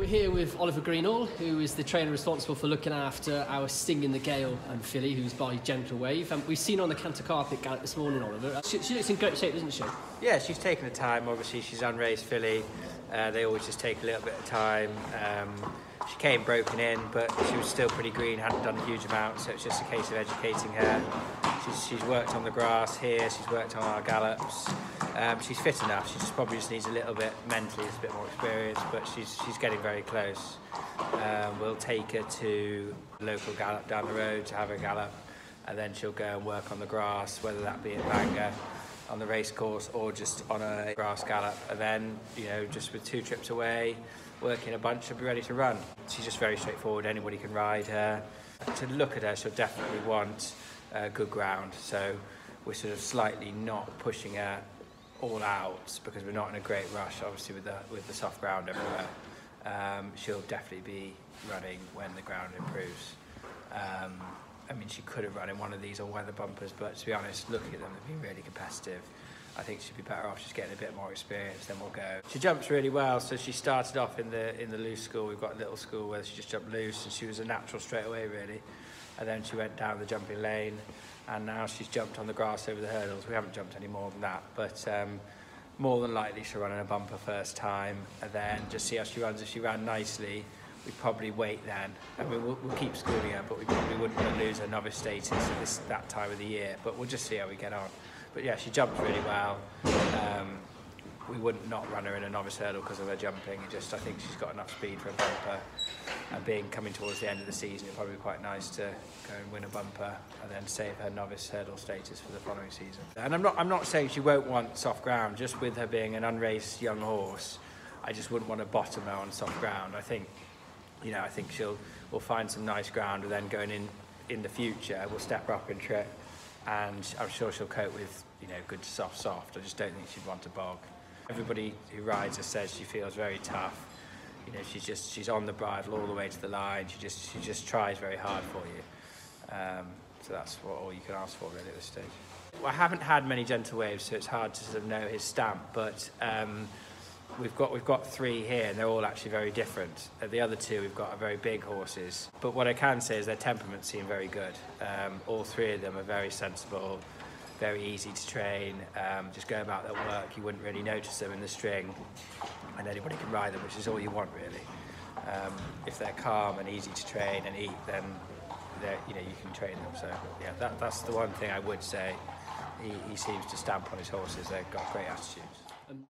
We're here with Oliver Greenall, who is the trainer responsible for looking after our Sting In The Gale filly, who's by Gentlewave. We've seen her on the canter carpet gallop this morning, Oliver. She looks in great shape, doesn't she? Yeah, she's taken the time. Obviously, she's unraced filly. They always just take a little bit of time. She came broken in, but she was still pretty green, hadn't done a huge amount, so it's just a case of educating her. She's worked on the grass here, she's worked on our gallops. She's fit enough. She probably just needs a little bit mentally, a bit more experience, but she's getting very close. We'll take her to a local gallop down the road to have a gallop, and then she'll go and work on the grass, whether that be at Bangor on the race course or just on a grass gallop, and then, you know, just with 2 trips away, working a bunch, she'll be ready to run. She's just very straightforward. Anybody can ride her. To look at her, she'll definitely want good ground, so we're sort of slightly not pushing her all out because we're not in a great rush, obviously, with the soft ground everywhere. She'll definitely be running when the ground improves. I mean, she could have run in one of these all-weather bumpers, but to be honest, looking at them, they've been really competitive. I think she'd be better off just getting a bit more experience, then we'll go. She jumps really well, so she started off in the loose school. We've got a little school where she just jumped loose, and she was a natural straight away, really. And then she went down the jumping lane, and now she's jumped on the grass over the hurdles. We haven't jumped any more than that, but more than likely she'll run in a bumper first time, and then just see how she runs. If she ran nicely, we'd probably wait then. I mean, we'll keep schooling her, but we probably wouldn't want to lose her novice status at that time of the year, but we'll just see how we get on. But yeah, she jumped really well. We wouldn't not run her in a novice hurdle because of her jumping. I think she's got enough speed for a bumper. And coming towards the end of the season, it'd probably be quite nice to go and win a bumper and then save her novice hurdle status for the following season. And I'm not saying she won't want soft ground. Just with her being an unraced young horse, I just wouldn't want to bottom her on soft ground. I think we'll find some nice ground, and then going in the future, we'll step her up in trip, and I'm sure she'll cope with, you know, good soft. I just don't think she'd want a bog. Everybody who rides her says she feels very tough. You know, she's on the bridle all the way to the line. She just tries very hard for you. So that's all you can ask for really at this stage. Well, I haven't had many Gentlewaves, so it's hard to sort of know his stamp, but we've got 3 here, and they're all actually very different. The other 2 we've got are very big horses, but what I can say is their temperaments seem very good. All 3 of them are very sensible, very easy to train, just go about their work. You wouldn't really notice them in the string, and anybody can ride them, which is all you want really. If they're calm and easy to train and eat, then you can train them. So yeah, that's the one thing I would say he seems to stamp on his horses. They've got great attitudes.